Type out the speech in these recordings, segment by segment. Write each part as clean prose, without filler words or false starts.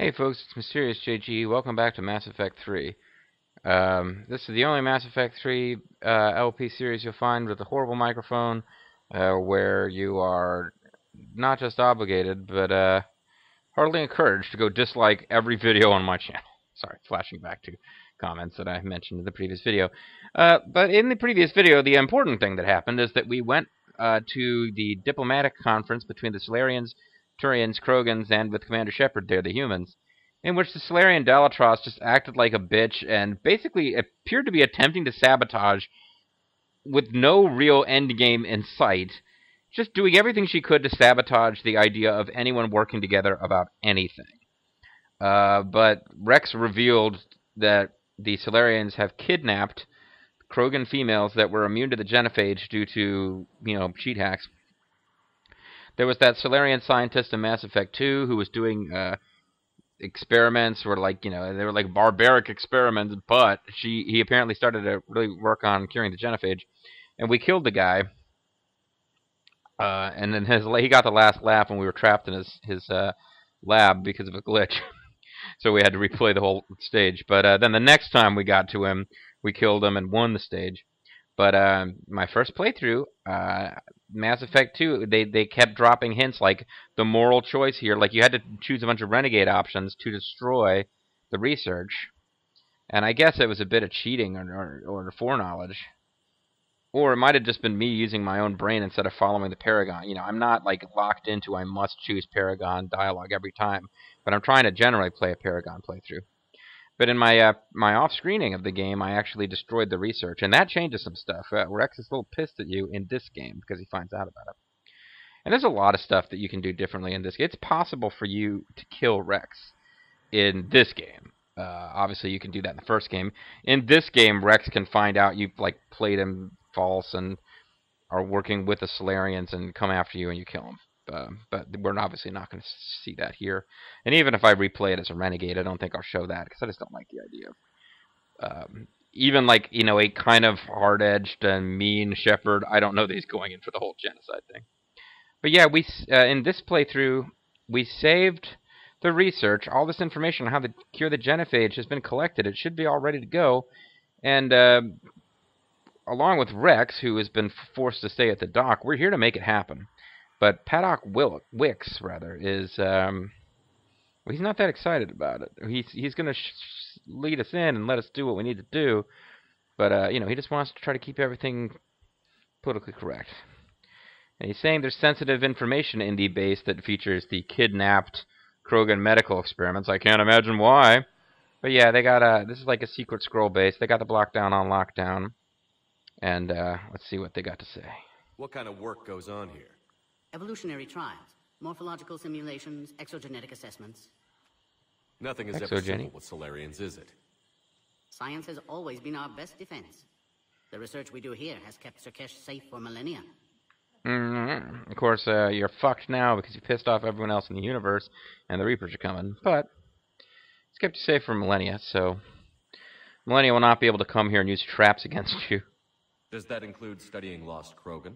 Hey folks, it's Mysterious JG. Welcome back to Mass Effect 3. This is the only Mass Effect 3 LP series you'll find with a horrible microphone, where you are not just obligated, but heartily encouraged to go dislike every video on my channel. Sorry, flashing back to comments that I mentioned in the previous video. But in the previous video, the important thing that happened is that we went to the diplomatic conference between the Salarians, Turians, Krogans, and with Commander Shepard there, the humans, in which the Salarian Dalatrass just acted like a bitch and basically appeared to be attempting to sabotage with no real endgame in sight, just doing everything she could to sabotage the idea of anyone working together about anything. But Rex revealed that the Salarians have kidnapped Krogan females that were immune to the genophage due to, cheat hacks. There was that Salarian scientist in Mass Effect 2 who was doing experiments were they were like barbaric experiments, but he apparently started to really work on curing the genophage, and we killed the guy. And then he got the last laugh when we were trapped in his lab because of a glitch. So we had to replay the whole stage. But then the next time we got to him, we killed him and won the stage. But my first playthrough, Mass Effect 2, they kept dropping hints like the moral choice here. Like you had to choose a bunch of renegade options to destroy the research. And I guess it was a bit of cheating or foreknowledge. Or it might have just been me using my own brain instead of following the Paragon. I'm not like locked into I must choose Paragon dialogue every time. But I'm trying to generally play a Paragon playthrough. But in my my off-screening of the game, I actually destroyed the research, and that changes some stuff. Rex is a little pissed at you in this game because he finds out about it. And there's a lot of stuff that you can do differently in this game. It's possible for you to kill Rex in this game. Obviously, you can do that in the first game. In this game, Rex can find out you've played him false and are working with the Salarians and come after you and you kill him. But we're obviously not going to see that here. And even if I replay it as a renegade, I don't think I'll show that because I just don't like the idea of even a kind of hard-edged and mean Shepard. I don't know that he's going in for the whole genocide thing. But yeah, we in this playthrough we saved the research. All this information on how to cure the genophage has been collected. It should be all ready to go. And along with Rex, who has been forced to stay at the dock, we're here to make it happen. But Paddock Wicks, is, he's not that excited about it. He's going to lead us in and let us do what we need to do. But, he just wants to try to keep everything politically correct. And he's saying there's sensitive information in the base that features the kidnapped Krogan medical experiments. I can't imagine why. But yeah, they got this is like a secret scroll base. They got the blockdown on lockdown. And let's see what they got to say. What kind of work goes on here? Evolutionary trials, morphological simulations, exogenetic assessments. Nothing is ever simple with Salarians, is it? Science has always been our best defense. The research we do here has kept Surkesh safe for millennia. Mm-hmm. Of course, you're fucked now because you pissed off everyone else in the universe, and the Reapers are coming. But it's kept you safe for millennia, so millennia will not be able to come here and use traps against you. Does that include studying lost Krogan?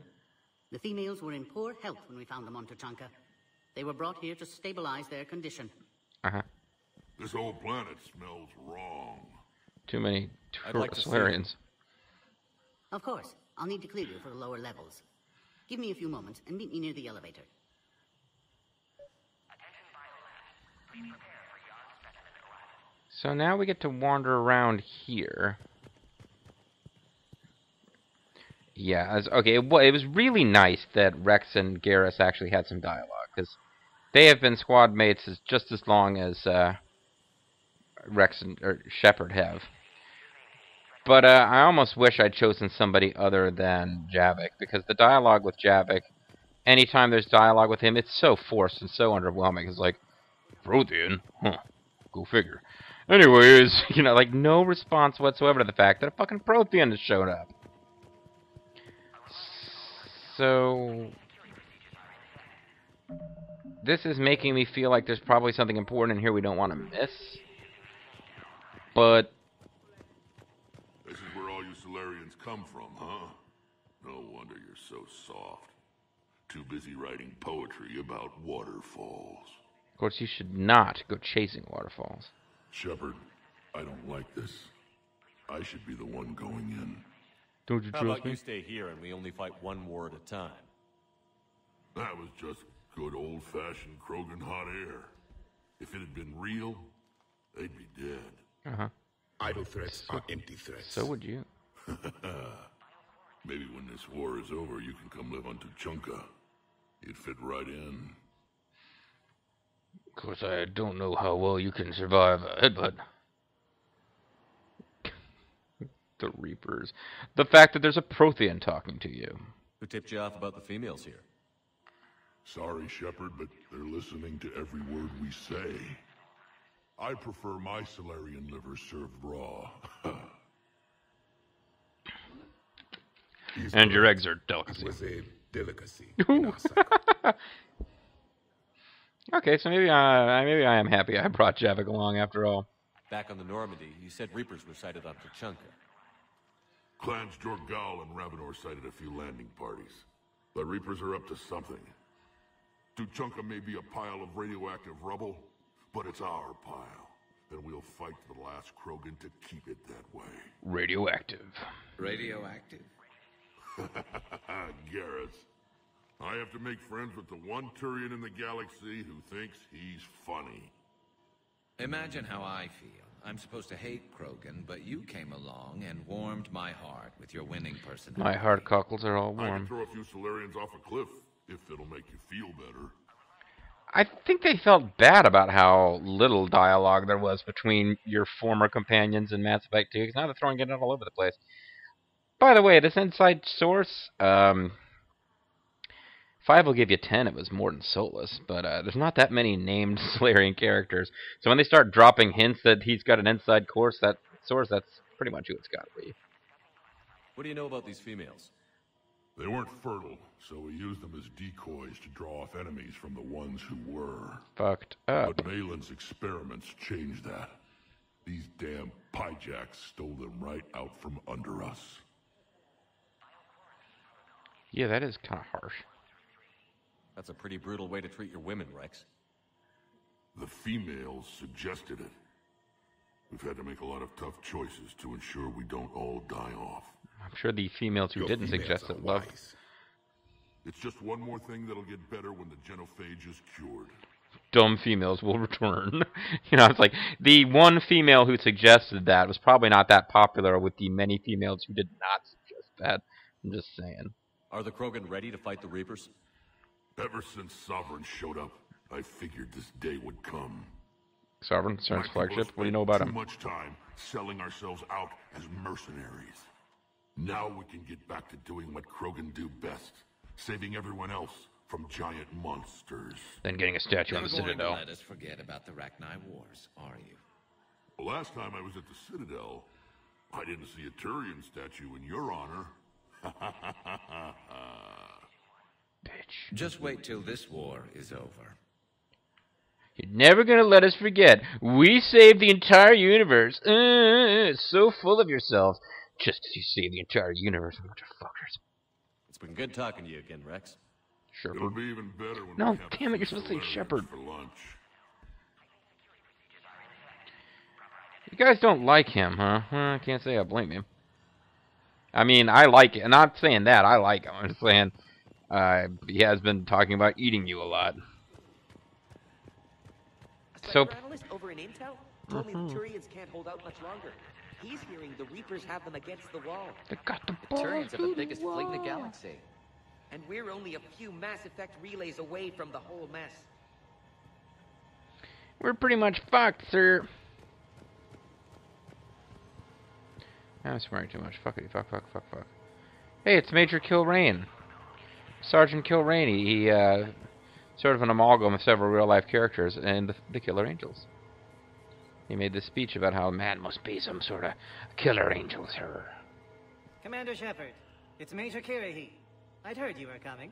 The females were in poor health when we found them on Tuchanka. They were brought here to stabilize their condition. Uh-huh. This whole planet smells wrong. Too many Salarians. Of course. I'll need to clear you for the lower levels. Give me a few moments and meet me near the elevator. So now we get to wander around here. Yeah, okay, it was really nice that Rex and Garrus actually had some dialogue, because they have been squad mates just as long as Rex and Shepard have. But I almost wish I'd chosen somebody other than Javik, because the dialogue with Javik, anytime there's dialogue with him, it's so forced and so underwhelming. It's like, Prothean? Huh, go figure. Anyways, no response whatsoever to the fact that a fucking Prothean has showed up. So this is making me feel like there's probably something important in here we don't want to miss. But this is where all you Salarians come from, huh? No wonder you're so soft. Too busy writing poetry about waterfalls. Of course, you should not go chasing waterfalls. Shepard, I don't like this. I should be the one going in. Don't you How trust about me? you stay here and we only fight one war at a time? That was just good old-fashioned Krogan hot air. If it had been real, they'd be dead. Uh-huh. Idle threats are empty threats. So would you. Maybe when this war is over, you can come live on Tuchanka. You'd fit right in. Of course, I don't know how well you can survive a headbutt. The Reapers. The fact that there's a Prothean talking to you. Who tipped you off about the females here? Sorry, Shepard, but they're listening to every word we say. I prefer my Salarian liver served raw. And your eggs are It delicacy. was a delicacy in our cycle. Okay, so maybe I am happy I brought Javik along after all. Back on the Normandy, you said Reapers were sighted on Tachanka. Clans Jorgal and Ravenor sighted a few landing parties. The Reapers are up to something. Tuchanka may be a pile of radioactive rubble, but it's our pile. And we'll fight to the last Krogan to keep it that way. Radioactive. Radioactive? Garrus. I have to make friends with the one Turian in the galaxy who thinks he's funny. Imagine how I feel. I'm supposed to hate Krogan, but you came along and warmed my heart with your winning personality. My heart cockles are all I can warm. throw a few Salarians off a cliff, if it'll make you feel better. I think they felt bad about how little dialogue there was between your former companions in Mass Effect 2, because now they're throwing it out all over the place. By the way, this inside source, 5 will give you 10. It was more than Solus, but there's not that many named Salarian characters. So when they start dropping hints that he's got an inside source, that's pretty much who it's got to be. What do you know about these females? They weren't fertile, so we used them as decoys to draw off enemies from the ones who were. Fucked up. But Malin's experiments changed that. These damn pyjacks stole them right out from under us. Yeah, that is kind of harsh. That's a pretty brutal way to treat your women, Rex. The females suggested it. We've had to make a lot of tough choices to ensure we don't all die off. I'm sure the females who Your didn't females suggest are it love. wise. It's just one more thing that'll get better when the genophage is cured. Dumb females will return. You know, it's like the one female who suggested that was probably not that popular with the many females who did not suggest that. I'm just saying. Are the Krogan ready to fight the Reapers? Ever since Sovereign showed up, I figured this day would come. Sovereign, CERN's My people flagship. have What do you know about spent him? Too much time selling ourselves out as mercenaries. Now we can get back to doing what Krogan do best, saving everyone else from giant monsters. Then getting a statue on You're the going to Citadel. let us forget about the Rachni Wars, are you? The last time I was at the Citadel, I didn't see a Turian statue in your honor. Bitch. Just wait till this war is over. You're never gonna let us forget. We saved the entire universe. So full of yourselves. Just as you saved the entire universe, bunch of fuckers. It's been good talking to you again, Rex. It'll Shepard. be even better when No, we have damn it, you're some supposed to say Salarians Shepard. for lunch. You guys don't like him, huh? Well, I can't say I blame him. I mean, I like it. I'm not saying that. I like him. I'm just saying he has been talking about eating you a lot. So, Cyber analyst over in Intel told me the Turians can't hold out much longer. He's hearing the Reapers have them against the wall. they got the The balls Turians are to the biggest fleet in the wall. galaxy. And we're only a few Mass Effect relays away from the whole mess. We're pretty much fucked, sir. I'm swearing too much. Fuckity fuck. Hey, it's Major Kilrain. Sergeant Kilrain. He sort of an amalgam of several real-life characters and the Killer Angels. He made this speech about how man must be some sort of killer angel, sir. Commander Shepard, it's Major Kirahi. I'd heard you were coming.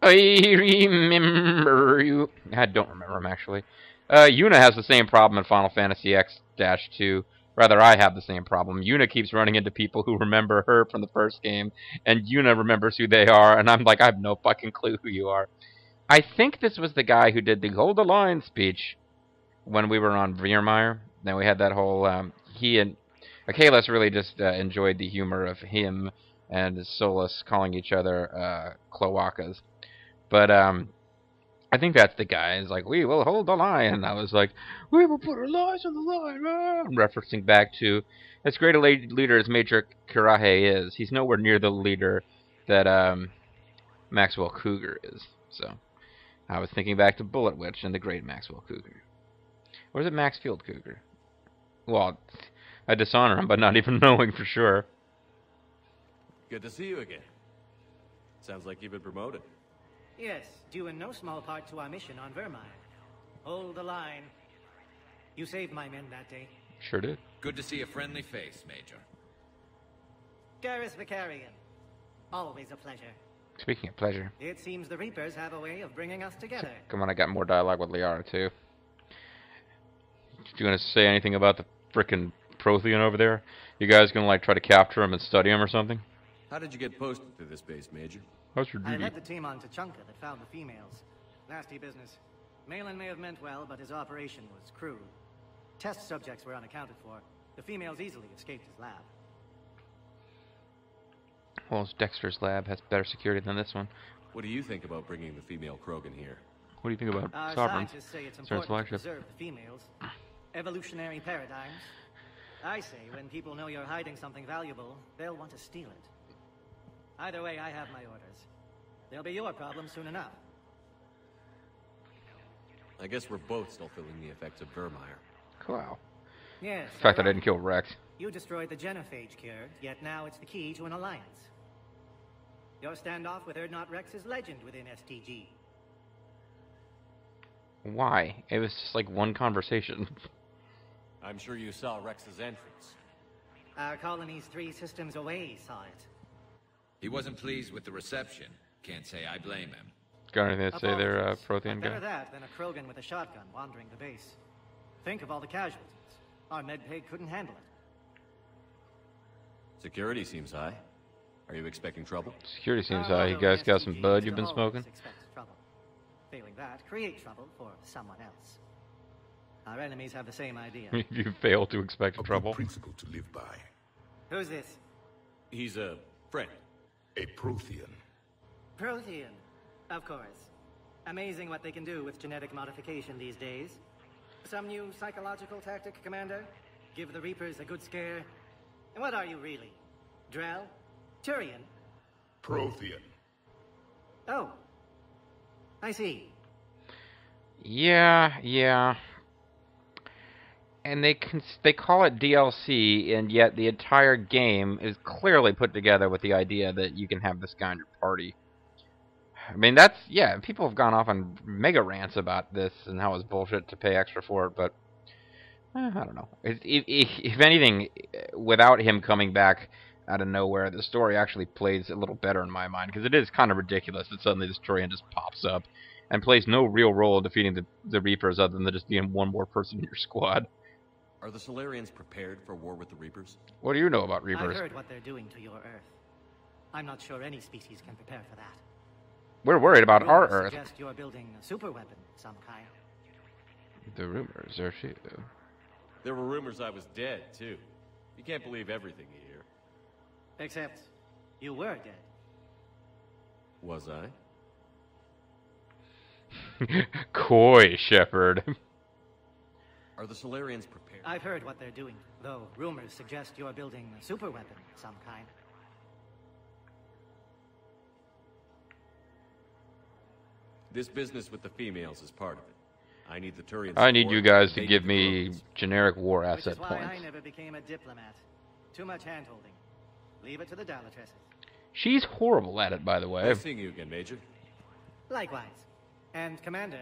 I remember you. I don't remember him, actually. Yuna has the same problem in Final Fantasy X-2. Rather, I have the same problem. Yuna keeps running into people who remember her from the first game, and Yuna remembers who they are, and I'm like, I have no fucking clue who you are. I think this was the guy who did the Hold the Line speech when we were on Veermeyer. Then we had that whole, he and Akalis really just enjoyed the humor of him and Solus calling each other cloacas. But I think that's the guy. It's like, we will hold the line. And I was like, we will put our lives on the line. I'm referencing back to, as great a leader as Major Kirahe is, he's nowhere near the leader that Maxwell Cougar is. So I was thinking back to Bullet Witch and the great Maxwell Cougar. Or is it Maxfield Cougar? Well, I dishonor him by not even knowing for sure. Good to see you again. Sounds like you've been promoted. Yes, due in no small part to our mission on Vermire. Hold the line. You saved my men that day. Sure did. Good to see a friendly face, Major. Garrus Vicarian. Always a pleasure. Speaking of pleasure. It seems the Reapers have a way of bringing us together. Come on, I got more dialogue with Liara, too. Do you want to say anything about the frickin' Prothean over there? You guys gonna, like, try to capture him and study him or something? How did you get posted to this base, Major? How's your I duty? led the team on Tachanka that found the females. Nasty business. Malin may have meant well, but his operation was crude. Test subjects were unaccounted for. The females easily escaped his lab. Well, Dexter's lab has better security than this one. What do you think about bringing the female Krogan here? What do you think about Our sovereigns? scientists say it's Certain important to flagship. preserve the females. Evolutionary paradigms. I say when people know you're hiding something valuable, they'll want to steal it. Either way, I have my orders. They'll be your problem soon enough. I guess we're both still feeling the effects of Vermire. Wow. Yes. The fact that I ironic. didn't kill Rex. You destroyed the genophage cure, yet now it's the key to an alliance. Your standoff with Erdnot Rex is legend within STG. Why? It was just like one conversation. I'm sure you saw Rex's entrance. Our colony's 3 systems away saw it. He wasn't pleased with the reception. Can't say I blame him. Got anything to say there, Apologies, Prothean but better guy? that than a Krogan with a shotgun wandering the base. Think of all the casualties. Our medpay couldn't handle it. Security seems high. Are you expecting trouble? Security seems Our high. You guys got some STG bud used you've to been always smoking? expect trouble. Failing that, create trouble for someone else. Our enemies have the same idea. You fail to expect A good trouble. principle to live by. Who's this? He's a friend. A Prothean. Prothean. Of course. Amazing what they can do with genetic modification these days. Some new psychological tactic, Commander? Give the Reapers a good scare? And what are you really? Drell? Turian? Prothean. Oh. I see. Yeah. And they call it DLC, and yet the entire game is clearly put together with the idea that you can have this guy in your party. I mean, people have gone off on mega rants about this and how it's bullshit to pay extra for it, but I don't know. If anything, without him coming back out of nowhere, the story actually plays a little better in my mind, because it is kind of ridiculous that suddenly this Troyan just pops up and plays no real role in defeating the Reapers other than just being one more person in your squad. Are the Salarians prepared for war with the Reapers? What do you know about I've Reapers? heard what they're doing to your Earth. I'm not sure any species can prepare for that. We're worried about our Rumors Earth. suggest you're building a super weapon of some kind. The rumors are true. There were rumors I was dead, too. You can't believe everything you hear. Except, you were dead. Was I? Coy, Shepard. Are the Salarians prepared? I've heard what they're doing, though rumors suggest you're building a super weapon of some kind. This business with the females is part of it. I need the Turians. I need you guys to give me generic war Which asset is why points. I never became a diplomat. Too much hand-holding. Leave it to the Dalatresses. She's horrible at it, by the way. Nice seeing you again, Major. Likewise. And, Commander,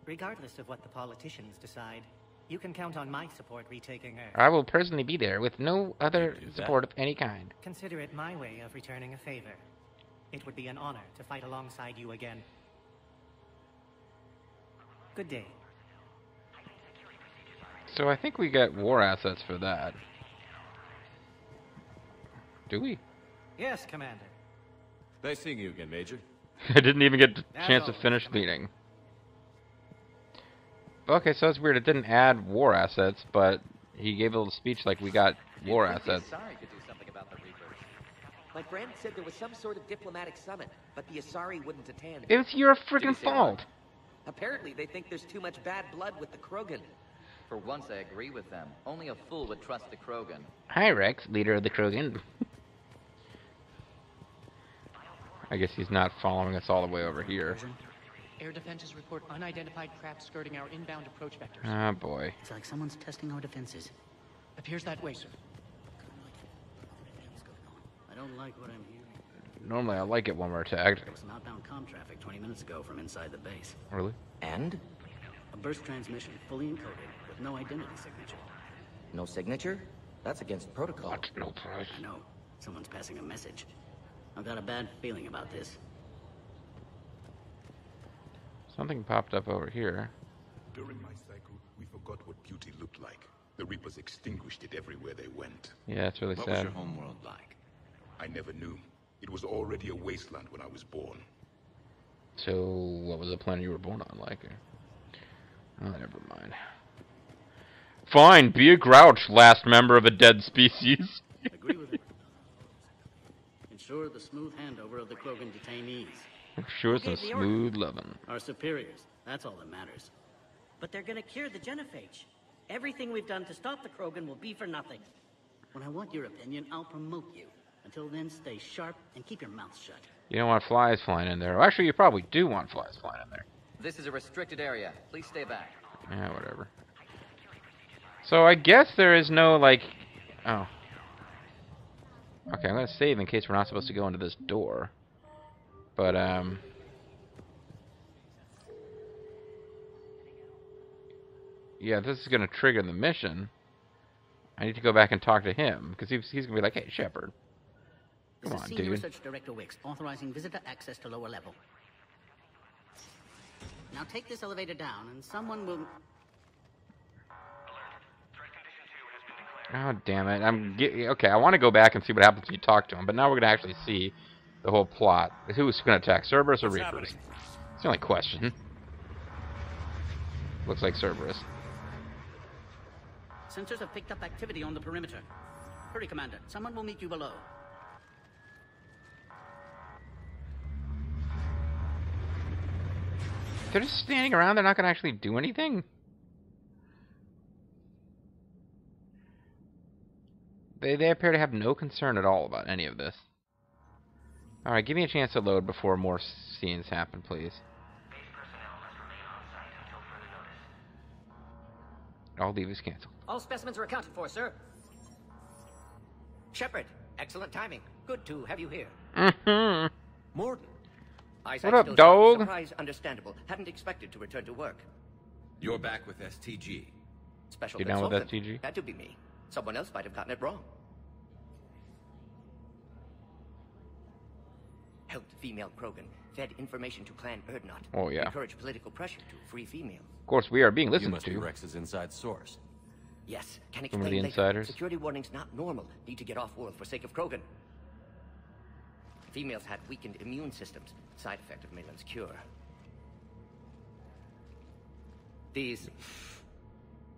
regardless of what the politicians decide, you can count on my support retaking Earth. I will personally be there with no other You do that? support of any kind. Consider it my way of returning a favor. It would be an honor to fight alongside you again. Good day. So I think we get war assets for that. Do we? Yes, Commander. Nice seeing you again, Major. I didn't even get the As chance to always, finish Commander. leading. Okay, so that's weird. It didn't add war assets, but he gave a little speech like we got war assets. Asari could do something about the Reapers. My friend said there was some sort of diplomatic summit, but the Asari wouldn't attend. It's your Did freaking he say why? fault. Apparently, they think there's too much bad blood with the Krogan. For once, I agree with them. Only a fool would trust the Krogan. Hi, Rex, leader of the Krogan. I guess he's not following us all the way over here. Air defenses report unidentified craft skirting our inbound approach vectors. Ah, boy. It's like someone's testing our defenses. Appears that way, sir. I don't like what I'm hearing. Normally I like it when we're attacked. There was some outbound comm traffic 20 minutes ago from inside the base. Really? And? A burst transmission, fully encoded, with no identity signature. No signature? That's against protocol. What? No price. I know. Someone's passing a message. I've got a bad feeling about this. Something popped up over here. During my cycle, we forgot what beauty looked like. The Reapers extinguished it everywhere they went. Yeah, it's really What was sad. your homeworld like? I never knew. It was already a wasteland when I was born. So, what was the planet you were born on like? Oh, never mind. Fine, be a grouch, last member of a dead species. Agree with it. Ensure the smooth handover of the Krogan detainees. Sure, some gave the order? smooth loving. Our superiors. That's all that matters. But they're gonna cure the genophage. Everything we've done to stop the Krogan will be for nothing. When I want your opinion, I'll promote you. Until then, stay sharp and keep your mouth shut. You don't want flies flying in there. Well, actually, you probably do want flies flying in there. This is a restricted area. Please stay back. Yeah, whatever. So I guess there is no, like... Oh. Okay, I'm going to save in case we're not supposed to go into this door. But, yeah, this is going to trigger the mission. I need to go back and talk to him, because he's going to be like, hey, Shepard. Come This on, is Senior dude. Research Director Wicks, authorizing visitor access to lower level. Now take this elevator down, and someone will... Oh, damn it. Okay, I want to go back and see what happens when you talk to him, but now we're going to actually see the whole plot. Who's going to attack, Cerberus or What's Reapers? happening? It's the only question. Looks like Cerberus. Sensors have picked up activity on the perimeter. Hurry, Commander. Someone will meet you below. They're just standing around, they're not going to actually do anything? They appear to have no concern at all about any of this. Alright, give me a chance to load before more scenes happen, please. All leave is canceled. All specimens are accounted for, sir. Shepard, excellent timing. Good to have you here. Mm-hmm. Morden. What up, dog? Surprise, understandable. Hadn't expected to return to work. You're back with STG. Special You down with consultant. STG? Had to be me. Someone else might have gotten it wrong. Helped female Krogan. Fed information to Clan Erdnot. Oh, yeah. Encouraged political pressure to free females. Of course, we are being You listened must be to. Rex's inside source. Yes, can Some of explain the later. insiders. Security warnings not normal. Need to get off-world for sake of Krogan. Females had weakened immune systems. Side effect of Malin's cure. These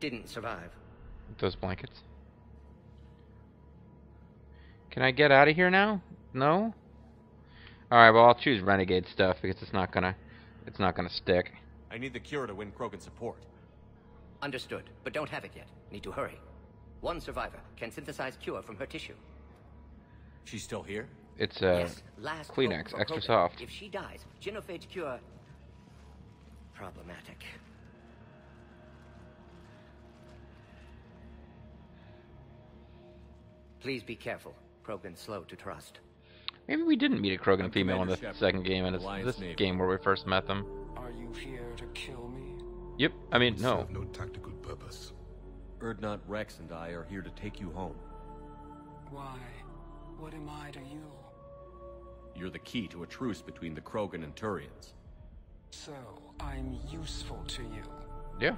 didn't survive. Those blankets. Can I get out of here now? No? Alright, well I'll choose renegade stuff because it's not gonna stick. I need the cure to win Krogan support. Understood, but don't have it yet. Need to hurry. One survivor can synthesize cure from her tissue. She's still here? It's Yes, last Kleenex, hope for extra Krogan. soft. If she dies, genophage cure... problematic. Please be careful. Krogan's slow to trust. Maybe we didn't meet a Krogan I'm female in Commander the Shepard, second game, and it's Alliance this Navy. game where we first met them. Are you here to kill me? Yep, I mean, no. Serve no tactical purpose. Erdnot, Rex, and I are here to take you home. Why? What am I to you? You're the key to a truce between the Krogan and Turians. So, I'm useful to you. Yeah.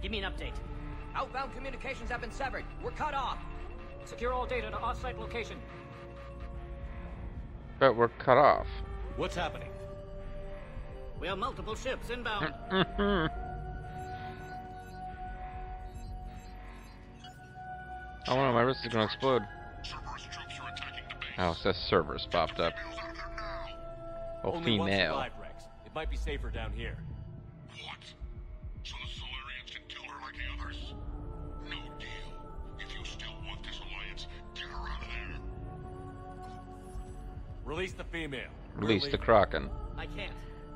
Give me an update. Outbound communications have been severed. We're cut off. Secure all data to off-site location. But we're cut off. What's happening? We have multiple ships inbound. Oh no, my wrist is gonna explode. Oh, it says Cerberus popped up. Oh, Only one female. survived, Rex. It might be safer down here. What? So the Salarians can kill her like the others? No deal. If you still want this alliance, get her out of there. Release the female. Release the Kraken. I can't.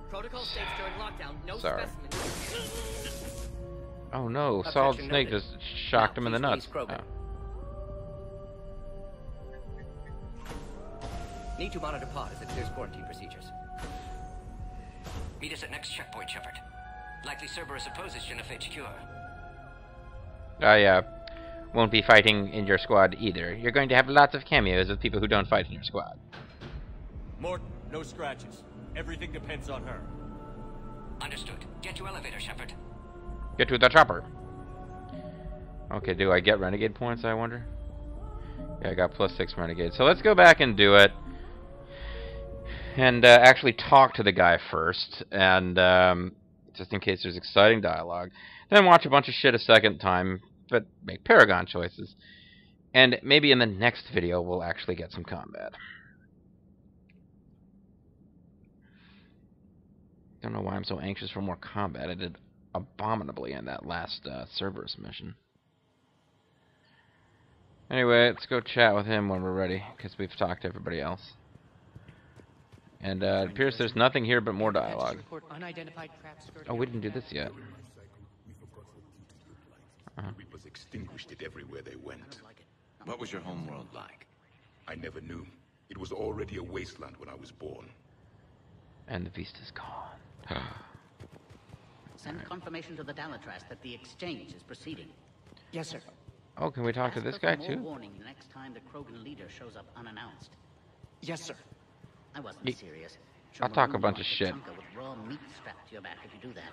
Protocol states during lockdown, no Sorry. specimens. Oh no, Objection Solid Snake noted. just shocked him in the Now, nuts. please, Krogan. Oh. Need to monitor pod as it clears quarantine procedures. Meet us at next checkpoint, Shepard. Likely Cerberus opposes genophage cure. I won't be fighting in your squad either. You're going to have lots of cameos of people who don't fight in your squad. Mort, no scratches. Everything depends on her. Understood. Get to elevator, Shepard. Get to the chopper. Okay, do I get renegade points, I wonder? Yeah, I got +6 renegade. So let's go back and do it. And actually talk to the guy first. And just in case there's exciting dialogue. Then watch a bunch of shit a second time. But make Paragon choices. And maybe in the next video we'll actually get some combat. Don't know why I'm so anxious for more combat. I did abominably in that last Cerberus mission. Anyway, let's go chat with him when we're ready, because we've talked to everybody else. And it appears there's nothing here but more dialogue. Oh, we didn't do this yet. The Reapers extinguished it everywhere they went. What was your homeworld like? I never knew. It was already a wasteland when I was born. And the beast is gone. Send confirmation to the Dalitrast that the exchange is proceeding. Yes, sir. Oh, can we talk to Ask this her guy for too? more warning the next time the Krogan leader shows up unannounced. Yes, sir. I wasn't serious. I'll talk a bunch of shit. With raw meat strapped to your back if you do that.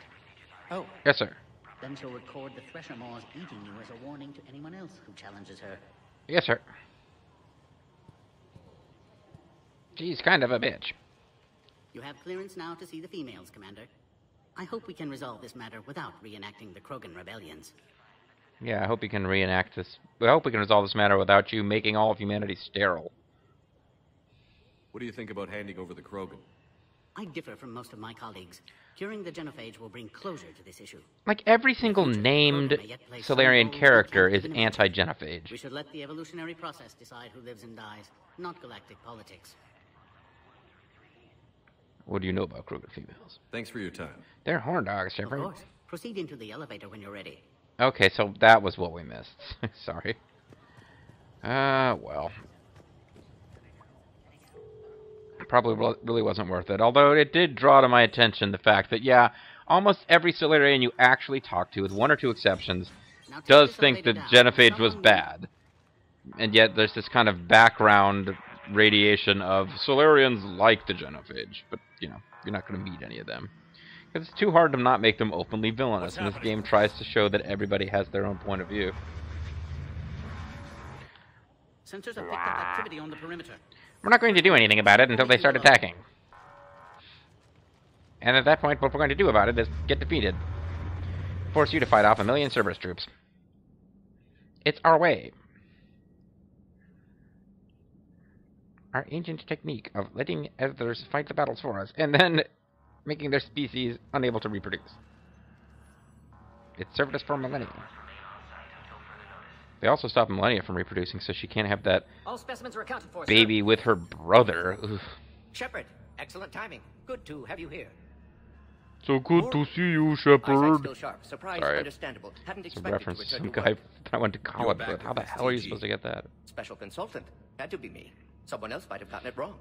Oh. Yes, sir. Then she'll record the Thresher Maws eating you as a warning to anyone else who challenges her. Yes, sir. She's kind of a bitch. You have clearance now to see the females, Commander. I hope we can resolve this matter without reenacting the Krogan rebellions. Yeah, I hope we can reenact this. I hope we can resolve this matter without you making all of humanity sterile. What do you think about handing over the Krogan? I differ from most of my colleagues. Curing the genophage will bring closure to this issue. Like, every single named Salarian character is anti-genophage. We should let the evolutionary process decide who lives and dies, not galactic politics. What do you know about Krogan females? Thanks for your time. They're horn dogs, Shepard. Of course. Proceed into the elevator when you're ready. Okay, so that was what we missed. Sorry. Well. Probably really wasn't worth it. Although it did draw to my attention the fact that, yeah, almost every Salarian you actually talk to, with one or two exceptions, does think that genophage was bad. And yet there's this kind of background radiation of Salarians like the genophage. But, you know, you're not going to meet any of them. Because it's too hard to not make them openly villainous, and this game tries to show that everybody has their own point of view. Sensors have picked up activity on the perimeter. We're not going to do anything about it until they start attacking. And at that point, what we're going to do about it is get defeated. Force you to fight off 1 million Cerberus troops. It's our way. Our ancient technique of letting others fight the battles for us, and then making their species unable to reproduce. It served us for millennia. They also stopped Millennia from reproducing, so she can't have that All specimens are accounted for, baby sir. with her brother. Oof. Shepard, excellent timing. Good to have you here. So good to see you, Eyesight Shepard. still sharp. Surprise, Sorry. understandable. Hadn't It's a expected reference to to return some to guy work. that I went to college back with. How with the this hell are you TG. supposed to get that? Special consultant. Had to be me. Someone else might have gotten it wrong.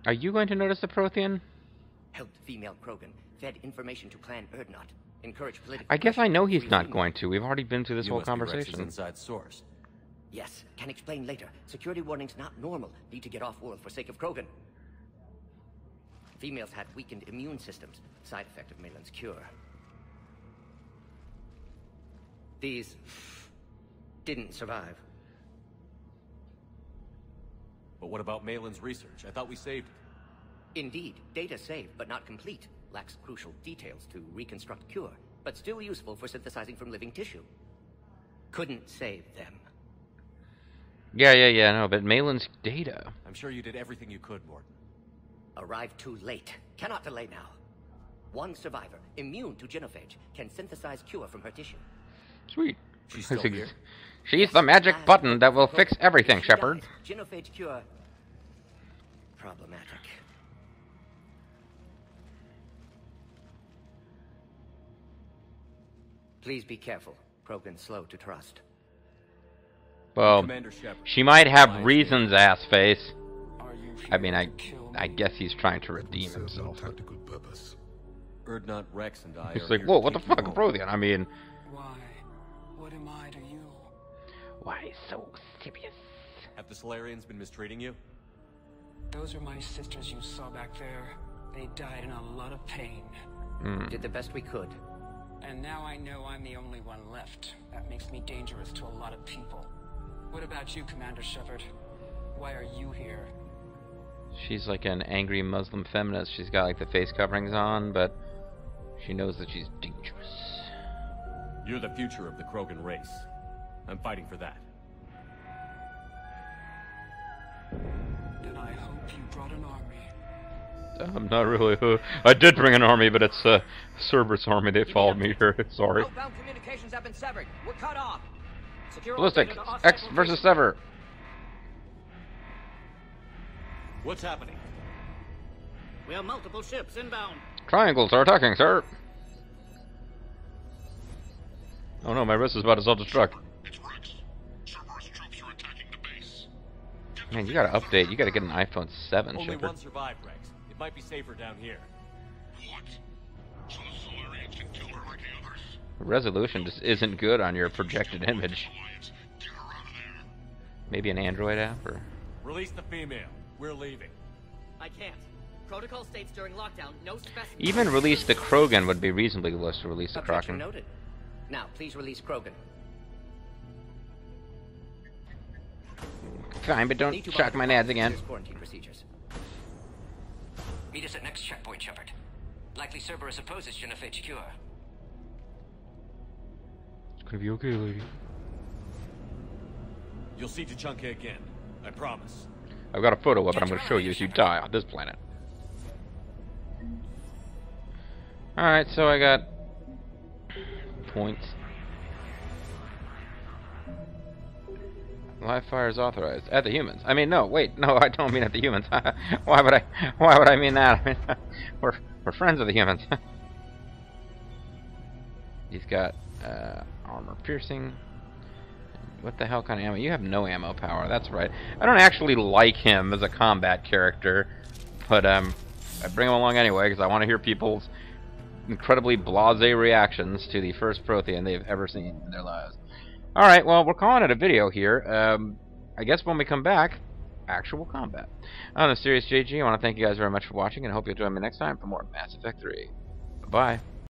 Are you going to notice the Prothean? Helped female Krogan. Fed information to Clan Erdnot. Encouraged political I guess I know he's pressure. not going to. We've already been through this You whole must be Rex's conversation. inside source. Yes, can explain later. Security warnings not normal. Need to get off world for sake of Krogan. Females had weakened immune systems. Side effect of Malin's cure. These didn't survive. But what about Malin's research? I thought we saved it. Indeed, data saved, but not complete. Lacks crucial details to reconstruct cure, but still useful for synthesizing from living tissue. Couldn't save them. Yeah, no, but Malin's data. I'm sure you did everything you could, Morton. Arrived too late. Cannot delay now. One survivor, immune to genophage, can synthesize cure from her tissue. Sweet. She's still here? She's the magic button that will fix everything, Shepard. Genophage cure... problematic. Please be careful. Krogan's slow to trust. Well, she might have reasons, ass face. I mean, I guess he's trying to redeem himself. Erdnot Rex and I He's are like, here whoa, to what the keep you fuck, home. Prothean? I mean, Why? What am I to you? why so serious? Have the Salarians been mistreating you? Those are my sisters you saw back there. They died in a lot of pain. Did the best we could. And now I know I'm the only one left. That makes me dangerous to a lot of people. What about you, Commander Shepard? Why are you here? She's like an angry Muslim feminist. She's got like the face coverings on, but she knows that she's dangerous. You're the future of the Krogan race. I'm fighting for that. Then I hope you brought an army. I'm not really. I did bring an army, but it's Cerberus army. They followed me here. Sorry. Outbound communications have been severed. We're cut off. Secure Ballistic. all data to X offset versus Sever. What's happening? We have multiple ships inbound. Triangles are attacking, sir. Oh no, my wrist is about to self-destruct. It's Rex. Cerberus troops are attacking the base. Man, you gotta update. You gotta get an iPhone 7, Only Shepard. one survived, Rex. It might be safer down here. What? So the Salarians can kill her like the others? The resolution just isn't good on your projected image. Alliance, get her out of there. Maybe an Android app or. Release the female. We're leaving. I can't. Protocol states during lockdown, no specimen. Even release the Krogan would be reasonably close to release the Objection Kraken. noted. Now, please release Krogan. Fine, but don't shock my nads again. Here's quarantine procedures. Meet us at next checkpoint, Shepard. Likely Cerberus opposes genophage cure. It's gonna be okay, lady. You'll see Tachanka again. I promise. I've got a photo of it I'm gonna show you as you die on this planet. Alright, so I got points. Live fire is authorized at the humans. I mean, no, wait, no, I don't mean at the humans. Why would I mean that? I mean, we're friends of the humans. He's got armor piercing. What the hell kind of ammo? You have no ammo power. That's right. I don't actually like him as a combat character, but I bring him along anyway because I want to hear people's incredibly blasé reactions to the first Prothean they've ever seen in their lives. Alright, well, we're calling it a video here. I guess when we come back, actual combat. I'm the Serious JG. I want to thank you guys very much for watching, and I hope you'll join me next time for more Mass Effect 3. Bye-bye.